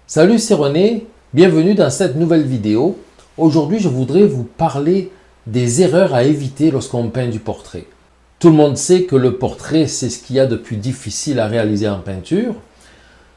Salut, c'est René, bienvenue dans cette nouvelle vidéo. Aujourd'hui, je voudrais vous parler des erreurs à éviter lorsqu'on peint du portrait. Tout le monde sait que le portrait, c'est ce qu'il y a de plus difficile à réaliser en peinture.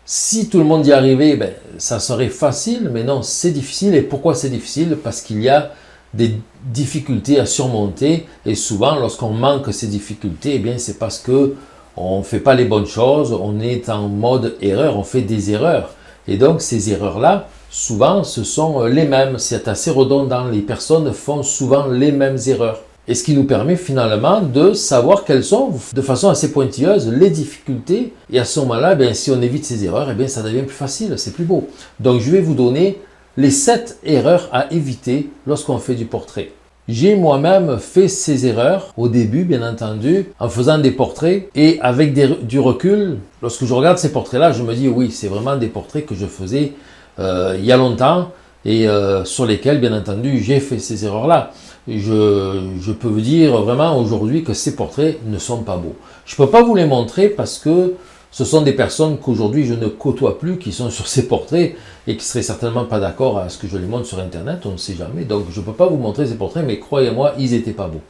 Si tout le monde y arrivait, ça serait facile, mais non, c'est difficile. Et pourquoi c'est difficile? Parce qu'il y a des difficultés à surmonter. Et souvent, lorsqu'on manque ces difficultés, c'est parce que on ne fait pas les bonnes choses, on est en mode erreur, on fait des erreurs. Et donc, ces erreurs-là, souvent, ce sont les mêmes. C'est assez redondant. Les personnes font souvent les mêmes erreurs. Et ce qui nous permet finalement de savoir quelles sont, de façon assez pointilleuse, les difficultés. Et à ce moment-là, si on évite ces erreurs, ça devient plus facile, c'est plus beau. Donc, je vais vous donner les 7 erreurs à éviter lorsqu'on fait du portrait. J'ai moi-même fait ces erreurs au début, bien entendu, en faisant des portraits et avec du recul. Lorsque je regarde ces portraits-là, je me dis oui, c'est vraiment des portraits que je faisais il y a longtemps et sur lesquels, bien entendu, j'ai fait ces erreurs-là. Je peux vous dire vraiment aujourd'hui que ces portraits ne sont pas beaux. Je ne peux pas vous les montrer parce que ce sont des personnes qu'aujourd'hui je ne côtoie plus, qui sont sur ces portraits et qui ne seraient certainement pas d'accord à ce que je les montre sur Internet, on ne sait jamais. Donc je ne peux pas vous montrer ces portraits, mais croyez-moi, ils n'étaient pas beaux.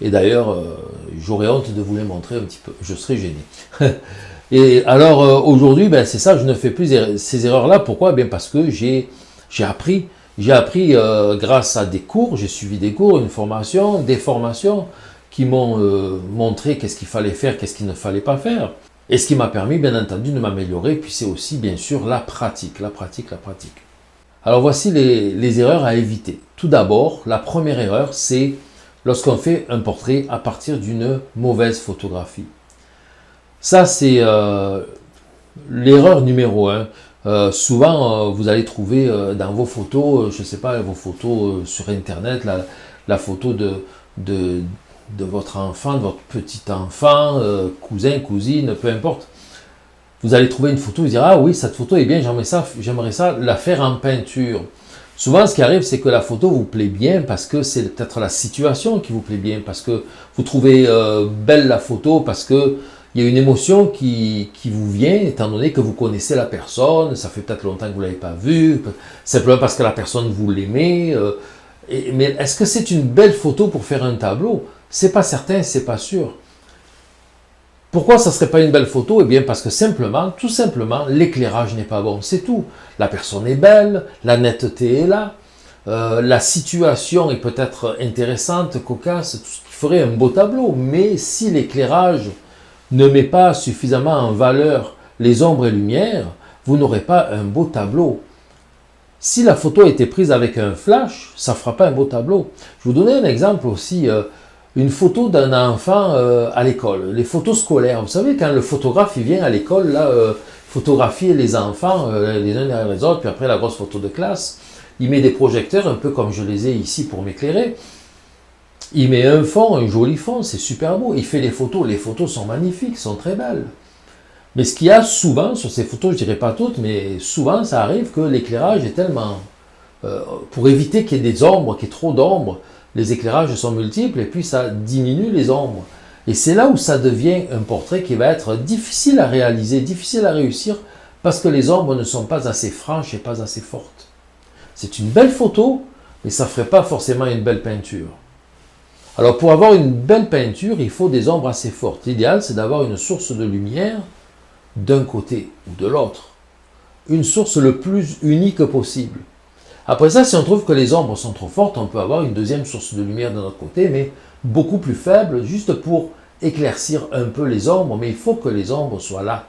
Et d'ailleurs, j'aurais honte de vous les montrer un petit peu, je serais gêné. Et alors aujourd'hui, c'est ça, je ne fais plus ces erreurs-là. Pourquoi? Parce que j'ai appris. J'ai appris grâce à des cours, j'ai suivi des cours, une formation, des formations qui m'ont montré qu'est-ce qu'il fallait faire, qu'est-ce qu'il ne fallait pas faire. Et ce qui m'a permis, bien entendu, de m'améliorer. Puis c'est aussi, bien sûr, la pratique. Alors voici les erreurs à éviter. Tout d'abord, la première erreur, c'est lorsqu'on fait un portrait à partir d'une mauvaise photographie. Ça, c'est l'erreur numéro 1. Souvent, vous allez trouver dans vos photos, je ne sais pas, vos photos sur Internet, la photo de votre enfant, de votre petit enfant, cousin, cousine, peu importe. Vous allez trouver une photo, vous dire ah oui, cette photo est bien, j'aimerais ça la faire en peinture. Souvent, ce qui arrive, c'est que la photo vous plaît bien parce que c'est peut-être la situation qui vous plaît bien, parce que vous trouvez belle la photo, parce que il y a une émotion qui vous vient, étant donné que vous connaissez la personne, ça fait peut-être longtemps que vous ne l'avez pas vue, simplement parce que la personne vous l'aimez. Mais est-ce que c'est une belle photo pour faire un tableau? C'est pas certain, c'est pas sûr. Pourquoi ça ne serait pas une belle photo? Parce que tout simplement, l'éclairage n'est pas bon, c'est tout. La personne est belle, la netteté est là, la situation est peut-être intéressante, cocasse, tout ce qui ferait un beau tableau. Mais si l'éclairage ne met pas suffisamment en valeur les ombres et lumières, vous n'aurez pas un beau tableau. Si la photo a été prise avec un flash, ça ne fera pas un beau tableau. Je vais vous donner un exemple aussi. Une photo d'un enfant à l'école, les photos scolaires. Vous savez, quand le photographe il vient à l'école, photographier les enfants les uns derrière les autres, puis après la grosse photo de classe, il met des projecteurs, un peu comme je les ai ici pour m'éclairer. Il met un fond, un joli fond, c'est super beau. Il fait les photos sont magnifiques, sont très belles. Mais ce qu'il y a souvent sur ces photos, je ne dirais pas toutes, mais souvent ça arrive que l'éclairage est tellement... pour éviter qu'il y ait des ombres, qu'il y ait trop d'ombres, les éclairages sont multiples et puis ça diminue les ombres. Et c'est là où ça devient un portrait qui va être difficile à réaliser, difficile à réussir, parce que les ombres ne sont pas assez franches et pas assez fortes. C'est une belle photo, mais ça ne ferait pas forcément une belle peinture. Alors pour avoir une belle peinture, il faut des ombres assez fortes. L'idéal, c'est d'avoir une source de lumière d'un côté ou de l'autre. Une source le plus unique possible. Après ça, si on trouve que les ombres sont trop fortes, on peut avoir une deuxième source de lumière de notre côté, mais beaucoup plus faible, juste pour éclaircir un peu les ombres, mais il faut que les ombres soient là.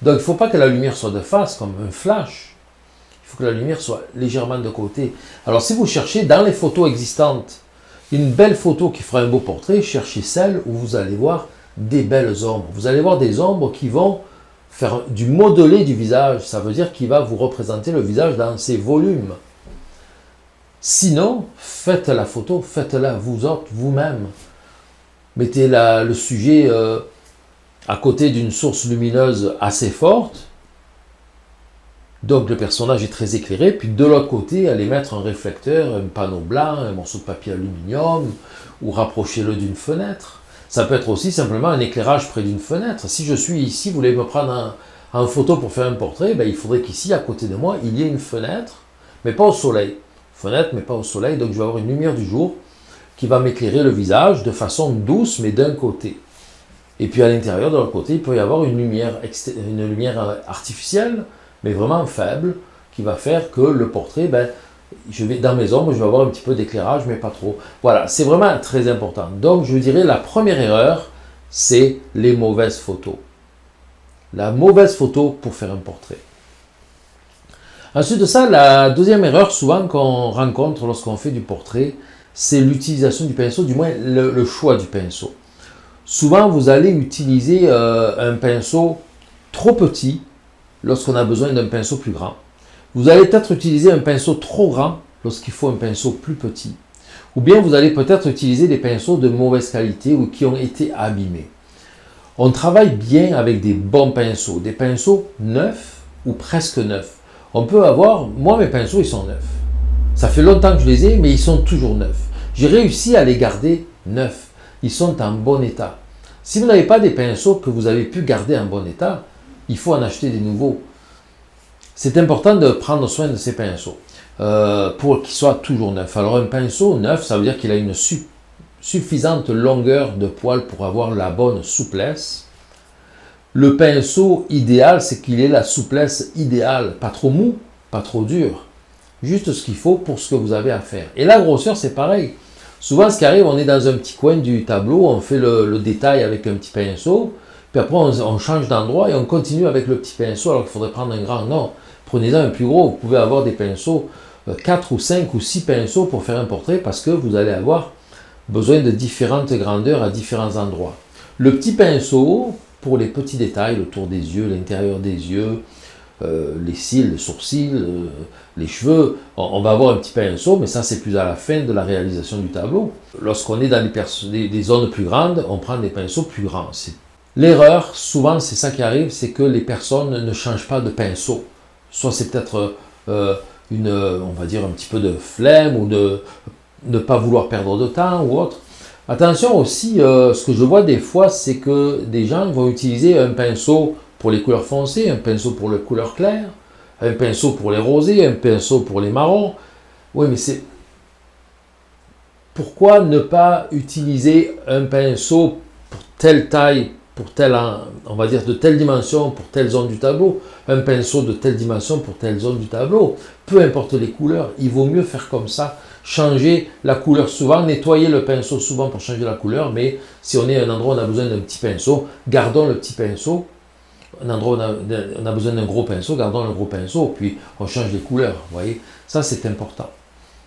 Donc il ne faut pas que la lumière soit de face, comme un flash. Il faut que la lumière soit légèrement de côté. Alors si vous cherchez dans les photos existantes, une belle photo qui fera un beau portrait, cherchez celle où vous allez voir des belles ombres. Vous allez voir des ombres qui vont faire du modelé du visage. Ça veut dire qu'il va vous représenter le visage dans ses volumes. Sinon, faites la photo, faites-la vous autres, vous-même. Mettez le sujet à côté d'une source lumineuse assez forte. Donc le personnage est très éclairé. Puis de l'autre côté, allez mettre un réflecteur, un panneau blanc, un morceau de papier aluminium, ou rapprochez-le d'une fenêtre. Ça peut être aussi simplement un éclairage près d'une fenêtre. Si je suis ici, vous voulez me prendre En photo, pour faire un portrait, il faudrait qu'ici, à côté de moi, il y ait une fenêtre, mais pas au soleil. Fenêtre, mais pas au soleil, donc je vais avoir une lumière du jour qui va m'éclairer le visage de façon douce, mais d'un côté. Et puis à l'intérieur, de l'autre côté, il peut y avoir une lumière artificielle, mais vraiment faible, qui va faire que le portrait, dans mes ombres, je vais avoir un petit peu d'éclairage, mais pas trop. Voilà, c'est vraiment très important. Donc, je dirais la première erreur, c'est les mauvaises photos. La mauvaise photo pour faire un portrait. Ensuite de ça, la deuxième erreur souvent qu'on rencontre lorsqu'on fait du portrait, c'est l'utilisation du pinceau, du moins le choix du pinceau. Souvent, vous allez utiliser un pinceau trop petit lorsqu'on a besoin d'un pinceau plus grand. Vous allez peut-être utiliser un pinceau trop grand lorsqu'il faut un pinceau plus petit. Ou bien vous allez peut-être utiliser des pinceaux de mauvaise qualité ou qui ont été abîmés. On travaille bien avec des bons pinceaux, des pinceaux neufs ou presque neufs. On peut avoir, moi mes pinceaux ils sont neufs. Ça fait longtemps que je les ai, mais ils sont toujours neufs. J'ai réussi à les garder neufs. Ils sont en bon état. Si vous n'avez pas des pinceaux que vous avez pu garder en bon état, il faut en acheter des nouveaux. C'est important de prendre soin de ces pinceaux pour qu'ils soient toujours neufs. Alors un pinceau neuf, ça veut dire qu'il a une suffisante longueur de poil pour avoir la bonne souplesse. Le pinceau idéal, c'est qu'il ait la souplesse idéale, pas trop mou, pas trop dur. Juste ce qu'il faut pour ce que vous avez à faire. Et la grosseur, c'est pareil. Souvent, ce qui arrive, on est dans un petit coin du tableau, on fait le détail avec un petit pinceau, puis après on change d'endroit et on continue avec le petit pinceau alors qu'il faudrait prendre un grand. Non, prenez-en un plus gros. Vous pouvez avoir des pinceaux, 4 ou 5 ou 6 pinceaux pour faire un portrait parce que vous allez avoir besoin de différentes grandeurs à différents endroits. Le petit pinceau, pour les petits détails, le tour des yeux, l'intérieur des yeux, les cils, les sourcils, les cheveux, on va avoir un petit pinceau, mais ça c'est plus à la fin de la réalisation du tableau. Lorsqu'on est dans des zones plus grandes, on prend des pinceaux plus grands. L'erreur, souvent c'est ça qui arrive, c'est que les personnes ne changent pas de pinceau. Soit c'est peut-être on va dire un petit peu de flemme ou de ne pas vouloir perdre de temps ou autre. Attention aussi, ce que je vois des fois, c'est que des gens vont utiliser un pinceau pour les couleurs foncées, un pinceau pour les couleurs claires, un pinceau pour les rosés, un pinceau pour les marrons. Oui, mais c'est... Pourquoi ne pas utiliser un pinceau pour telle taille, pour telle, on va dire de telle dimension, pour telle zone du tableau, un pinceau de telle dimension pour telle zone du tableau, peu importe les couleurs, il vaut mieux faire comme ça. Changer la couleur souvent, nettoyer le pinceau souvent pour changer la couleur, mais si on est à un endroit où on a besoin d'un petit pinceau, gardons le petit pinceau. Un endroit où on a besoin d'un gros pinceau, gardons le gros pinceau, puis on change les couleurs, vous voyez. Ça, c'est important.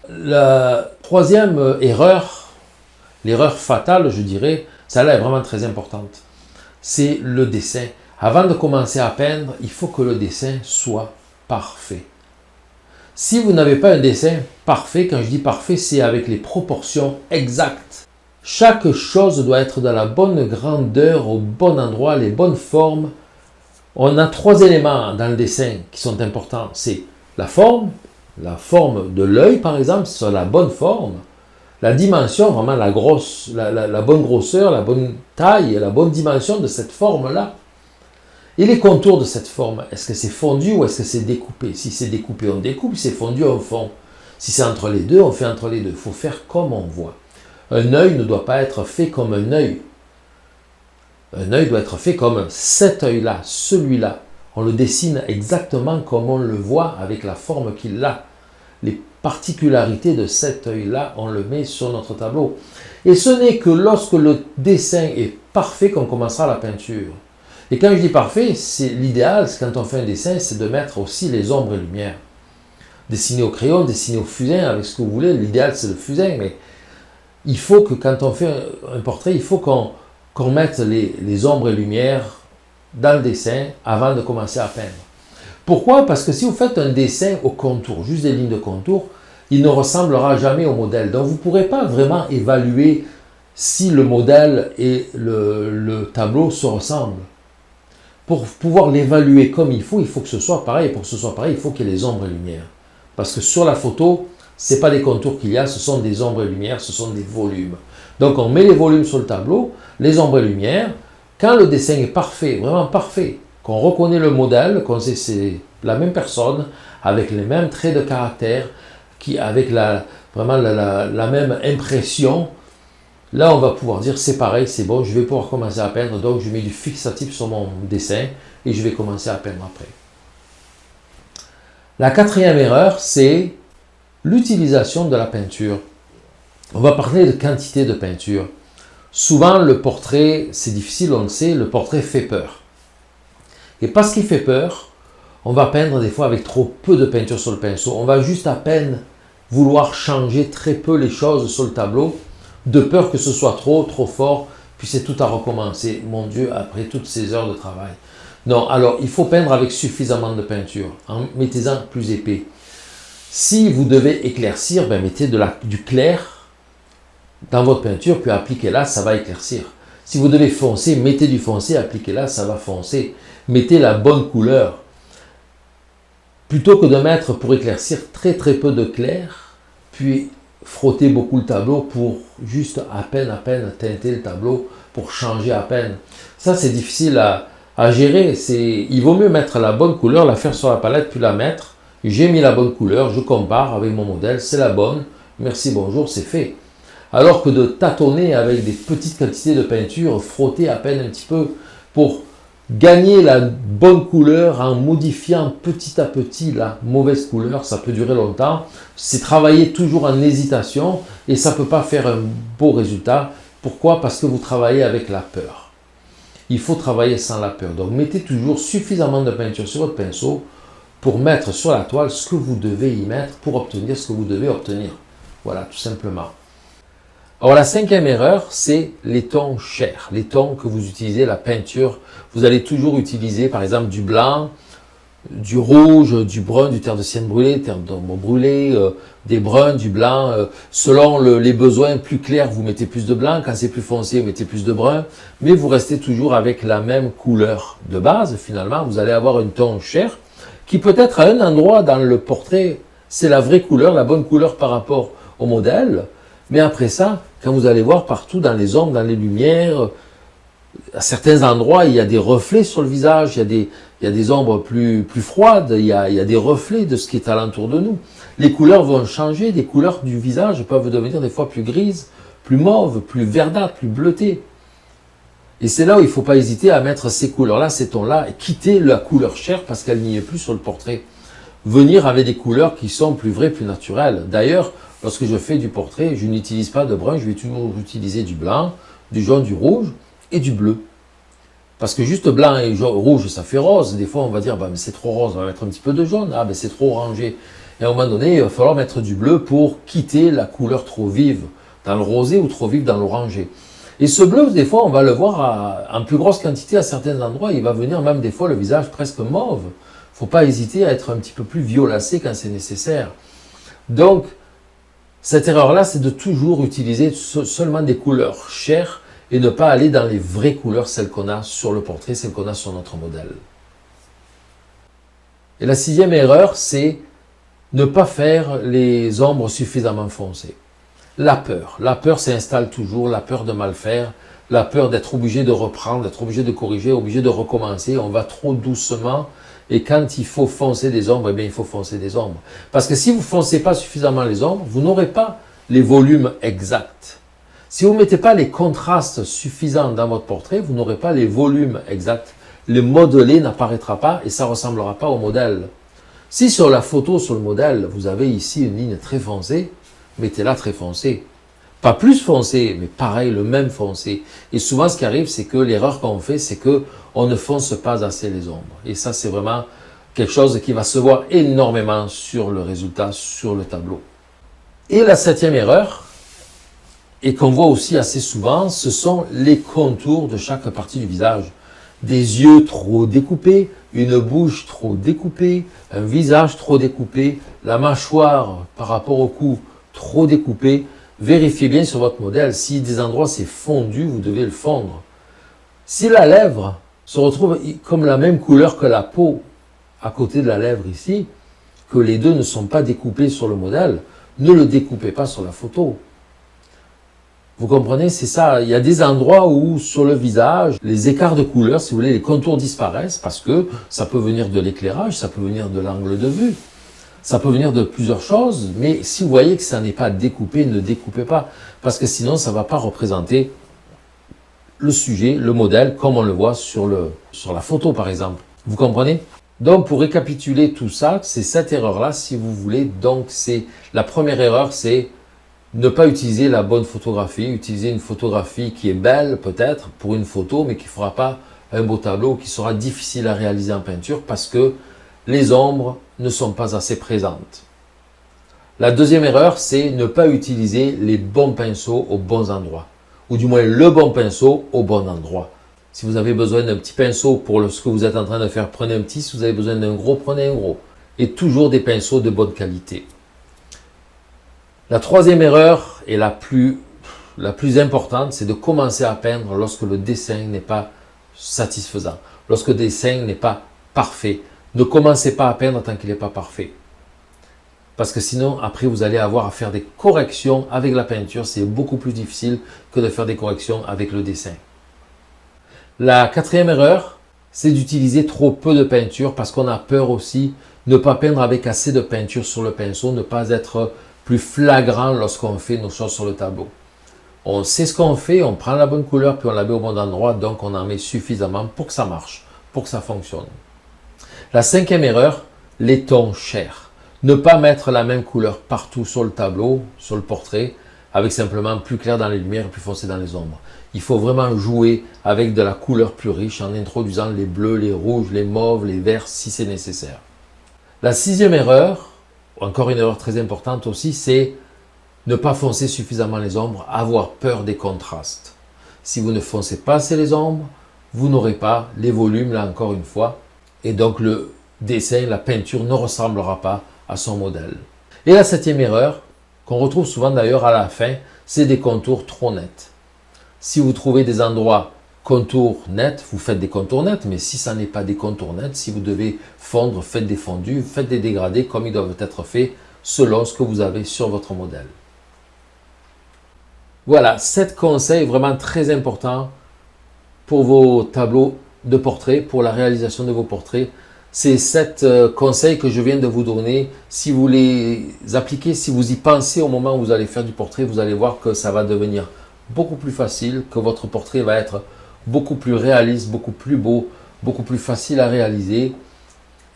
La troisième erreur, l'erreur fatale, je dirais, celle-là est vraiment très importante, c'est le dessin. Avant de commencer à peindre, il faut que le dessin soit parfait. Si vous n'avez pas un dessin parfait, quand je dis parfait, c'est avec les proportions exactes. Chaque chose doit être dans la bonne grandeur, au bon endroit, les bonnes formes. On a 3 éléments dans le dessin qui sont importants. C'est la forme de l'œil par exemple, c'est la bonne forme. La dimension, vraiment la bonne grosseur, la bonne taille, la bonne dimension de cette forme-là. Et les contours de cette forme, est-ce que c'est fondu ou est-ce que c'est découpé? Si c'est découpé, on découpe, si c'est fondu, on fond. Si c'est entre les deux, on fait entre les deux. Il faut faire comme on voit. Un œil ne doit pas être fait comme un œil. Un œil doit être fait comme cet œil-là, celui-là. On le dessine exactement comme on le voit avec la forme qu'il a. Les particularités de cet œil-là, on le met sur notre tableau. Et ce n'est que lorsque le dessin est parfait qu'on commencera la peinture. Et quand je dis parfait, c'est l'idéal, quand on fait un dessin, c'est de mettre aussi les ombres et lumières. Dessiner au crayon, dessiner au fusain, avec ce que vous voulez. L'idéal, c'est le fusain, mais il faut que quand on fait un portrait, il faut qu'on mette les ombres et lumières dans le dessin avant de commencer à peindre. Pourquoi? Parce que si vous faites un dessin au contour, juste des lignes de contour, il ne ressemblera jamais au modèle. Donc vous ne pourrez pas vraiment évaluer si le modèle et le tableau se ressemblent. Pour pouvoir l'évaluer comme il faut que ce soit pareil. Pour que ce soit pareil, il faut qu'il y ait les ombres et lumières. Parce que sur la photo, ce n'est pas des contours qu'il y a, ce sont des ombres et lumières, ce sont des volumes. Donc on met les volumes sur le tableau, les ombres et lumières. Quand le dessin est parfait, vraiment parfait, qu'on reconnaît le modèle, qu'on sait que c'est la même personne, avec les mêmes traits de caractère, avec vraiment la même impression, là on va pouvoir dire c'est pareil, c'est bon, je vais pouvoir commencer à peindre, donc je mets du fixatif sur mon dessin et je vais commencer à peindre après. La quatrième erreur, c'est l'utilisation de la peinture. On va parler de quantité de peinture. Souvent, le portrait, c'est difficile, on le sait, le portrait fait peur. Et parce qu'il fait peur, on va peindre des fois avec trop peu de peinture sur le pinceau. On va juste à peine vouloir changer très peu les choses sur le tableau, de peur que ce soit trop fort, puis c'est tout à recommencer. Mon Dieu, après toutes ces heures de travail. Non, alors il faut peindre avec suffisamment de peinture. Mettez-en plus épais. Si vous devez éclaircir, mettez du clair dans votre peinture, puis appliquez-la, ça va éclaircir. Si vous devez foncer, mettez du foncé, appliquez-la, ça va foncer. Mettez la bonne couleur. Plutôt que de mettre pour éclaircir très peu de clair, puis frotter beaucoup le tableau pour juste à peine teinter le tableau, pour changer à peine. Ça, c'est difficile à gérer. Il vaut mieux mettre la bonne couleur, la faire sur la palette, puis la mettre. J'ai mis la bonne couleur, je compare avec mon modèle, c'est la bonne. Merci, bonjour, c'est fait. Alors que de tâtonner avec des petites quantités de peinture, frotter à peine un petit peu pour gagner la bonne couleur en modifiant petit à petit la mauvaise couleur, ça peut durer longtemps. C'est travailler toujours en hésitation et ça ne peut pas faire un beau résultat. Pourquoi? Parce que vous travaillez avec la peur. Il faut travailler sans la peur. Donc mettez toujours suffisamment de peinture sur votre pinceau pour mettre sur la toile ce que vous devez y mettre pour obtenir ce que vous devez obtenir. Voilà, tout simplement. Alors la cinquième erreur, c'est les tons chers, les tons que vous utilisez, la peinture. Vous allez toujours utiliser par exemple du blanc, du rouge, du brun, du terre de sienne brûlée, terre d'ombre brûlée, des bruns, du blanc. Selon les besoins plus clairs, vous mettez plus de blanc. Quand c'est plus foncé, vous mettez plus de brun. Mais vous restez toujours avec la même couleur de base. Finalement, vous allez avoir un ton cher qui peut-être à un endroit dans le portrait, c'est la vraie couleur, la bonne couleur par rapport au modèle. Mais après ça, quand vous allez voir partout dans les ombres, dans les lumières, à certains endroits, il y a des reflets sur le visage, il y a des ombres plus froides, il y a des reflets de ce qui est alentour de nous. Les couleurs vont changer, des couleurs du visage peuvent devenir des fois plus grises, plus mauves, plus verdâtres, plus bleutées. Et c'est là où il ne faut pas hésiter à mettre ces couleurs-là, ces tons-là, et quitter la couleur chère parce qu'elle n'y est plus sur le portrait. Venir avec des couleurs qui sont plus vraies, plus naturelles. D'ailleurs, lorsque je fais du portrait, je n'utilise pas de brun, je vais toujours utiliser du blanc, du jaune, du rouge et du bleu. Parce que juste blanc et rouge, ça fait rose. Des fois, on va dire, mais c'est trop rose, on va mettre un petit peu de jaune. Ah, c'est trop orangé. Et à un moment donné, il va falloir mettre du bleu pour quitter la couleur trop vive dans le rosé ou trop vive dans l'orangé. Et ce bleu, des fois, on va le voir en plus grosse quantité à certains endroits. Il va venir même des fois le visage presque mauve. Il ne faut pas hésiter à être un petit peu plus violacé quand c'est nécessaire. Donc, cette erreur-là, c'est de toujours utiliser seulement des couleurs chères et ne pas aller dans les vraies couleurs, celles qu'on a sur le portrait, celles qu'on a sur notre modèle. Et la sixième erreur, c'est ne pas faire les ombres suffisamment foncées. La peur s'installe toujours, la peur de mal faire, la peur d'être obligé de reprendre, d'être obligé de corriger, obligé de recommencer. On va trop doucement et quand il faut foncer des ombres, il faut foncer des ombres. Parce que si vous ne foncez pas suffisamment les ombres, vous n'aurez pas les volumes exacts. Si vous ne mettez pas les contrastes suffisants dans votre portrait, vous n'aurez pas les volumes exacts. Le modelé n'apparaîtra pas et ça ne ressemblera pas au modèle. Si sur la photo, sur le modèle, vous avez ici une ligne très foncée, mettez-la très foncée. Pas plus foncée, mais pareil, le même foncé. Et souvent, ce qui arrive, c'est que l'erreur qu'on fait, c'est qu'on ne fonce pas assez les ombres. Et ça, c'est vraiment quelque chose qui va se voir énormément sur le résultat, sur le tableau. Et la septième erreur, et qu'on voit aussi assez souvent, ce sont les contours de chaque partie du visage. Des yeux trop découpés, une bouche trop découpée, un visage trop découpé, la mâchoire par rapport au cou trop découpée. Vérifiez bien sur votre modèle, si des endroits c'est fondu, vous devez le fondre. Si la lèvre se retrouve comme la même couleur que la peau à côté de la lèvre ici, que les deux ne sont pas découpés sur le modèle, ne le découpez pas sur la photo. Vous comprenez, c'est ça. Il y a des endroits où sur le visage, les écarts de couleur, si vous voulez, les contours disparaissent parce que ça peut venir de l'éclairage, ça peut venir de l'angle de vue, ça peut venir de plusieurs choses. Mais si vous voyez que ça n'est pas découpé, ne découpez pas parce que sinon ça ne va pas représenter le sujet, le modèle, comme on le voit sur la photo par exemple. Vous comprenez? Donc pour récapituler tout ça, c'est cette erreur-là si vous voulez. Donc c'est la première erreur, c'est ne pas utiliser la bonne photographie, utiliser une photographie qui est belle peut-être pour une photo, mais qui ne fera pas un beau tableau, qui sera difficile à réaliser en peinture parce que les ombres ne sont pas assez présentes. La deuxième erreur, c'est ne pas utiliser les bons pinceaux aux bons endroits, ou du moins le bon pinceau au bon endroit. Si vous avez besoin d'un petit pinceau pour ce que vous êtes en train de faire, prenez un petit. Si vous avez besoin d'un gros, prenez un gros. Et toujours des pinceaux de bonne qualité. La troisième erreur et la plus importante, c'est de commencer à peindre lorsque le dessin n'est pas satisfaisant, lorsque le dessin n'est pas parfait. Ne commencez pas à peindre tant qu'il n'est pas parfait. Parce que sinon, après, vous allez avoir à faire des corrections avec la peinture. C'est beaucoup plus difficile que de faire des corrections avec le dessin. La quatrième erreur, c'est d'utiliser trop peu de peinture parce qu'on a peur aussi de ne pas peindre avec assez de peinture sur le pinceau, ne pas être plus flagrant lorsqu'on fait nos choses sur le tableau. On sait ce qu'on fait, on prend la bonne couleur, puis on la met au bon endroit, donc on en met suffisamment pour que ça marche, pour que ça fonctionne. La cinquième erreur, les tons chers. Ne pas mettre la même couleur partout sur le tableau, sur le portrait, avec simplement plus clair dans les lumières et plus foncé dans les ombres. Il faut vraiment jouer avec de la couleur plus riche en introduisant les bleus, les rouges, les mauves, les verts si c'est nécessaire. La sixième erreur, encore une erreur très importante aussi, c'est ne pas foncer suffisamment les ombres, avoir peur des contrastes. Si vous ne foncez pas assez les ombres, vous n'aurez pas les volumes, là encore une fois, et donc le dessin, la peinture ne ressemblera pas à son modèle. Et la septième erreur, qu'on retrouve souvent d'ailleurs à la fin, c'est des contours trop nets. Si vous trouvez des endroits contours nets, vous faites des contours nets, mais si ça n'est pas des contours nets, si vous devez fondre, faites des fondus, faites des dégradés comme ils doivent être faits selon ce que vous avez sur votre modèle. Voilà, 7 conseils vraiment très importants pour vos tableaux de portraits, pour la réalisation de vos portraits. Ces 7 conseils que je viens de vous donner, si vous les appliquez, si vous y pensez au moment où vous allez faire du portrait, vous allez voir que ça va devenir beaucoup plus facile, que votre portrait va être beaucoup plus réaliste, beaucoup plus beau, beaucoup plus facile à réaliser.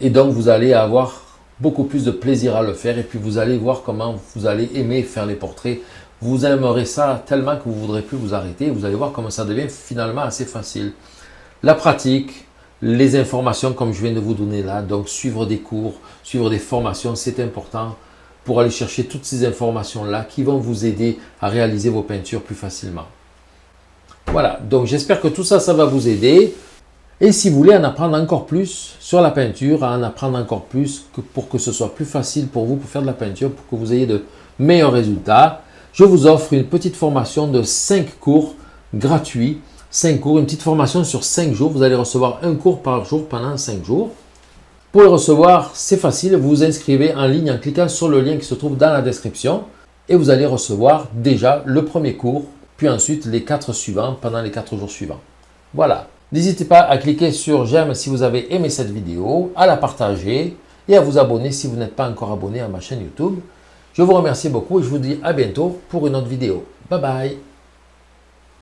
Et donc, vous allez avoir beaucoup plus de plaisir à le faire. Et puis, vous allez voir comment vous allez aimer faire les portraits. Vous aimerez ça tellement que vous ne voudrez plus vous arrêter. Vous allez voir comment ça devient finalement assez facile. La pratique, les informations comme je viens de vous donner là. Donc, suivre des cours, suivre des formations, c'est important pour aller chercher toutes ces informations-là qui vont vous aider à réaliser vos peintures plus facilement. Voilà, donc j'espère que tout ça, ça va vous aider. Et si vous voulez en apprendre encore plus sur la peinture, en apprendre encore plus pour que ce soit plus facile pour vous pour faire de la peinture, pour que vous ayez de meilleurs résultats, je vous offre une petite formation de 5 cours gratuits. 5 cours, une petite formation sur 5 jours. Vous allez recevoir un cours par jour pendant 5 jours. Pour le recevoir, c'est facile. Vous vous inscrivez en ligne en cliquant sur le lien qui se trouve dans la description. Et vous allez recevoir déjà le premier cours, puis ensuite les 4 suivants pendant les 4 jours suivants. Voilà. N'hésitez pas à cliquer sur j'aime si vous avez aimé cette vidéo, à la partager et à vous abonner si vous n'êtes pas encore abonné à ma chaîne YouTube. Je vous remercie beaucoup et je vous dis à bientôt pour une autre vidéo. Bye bye.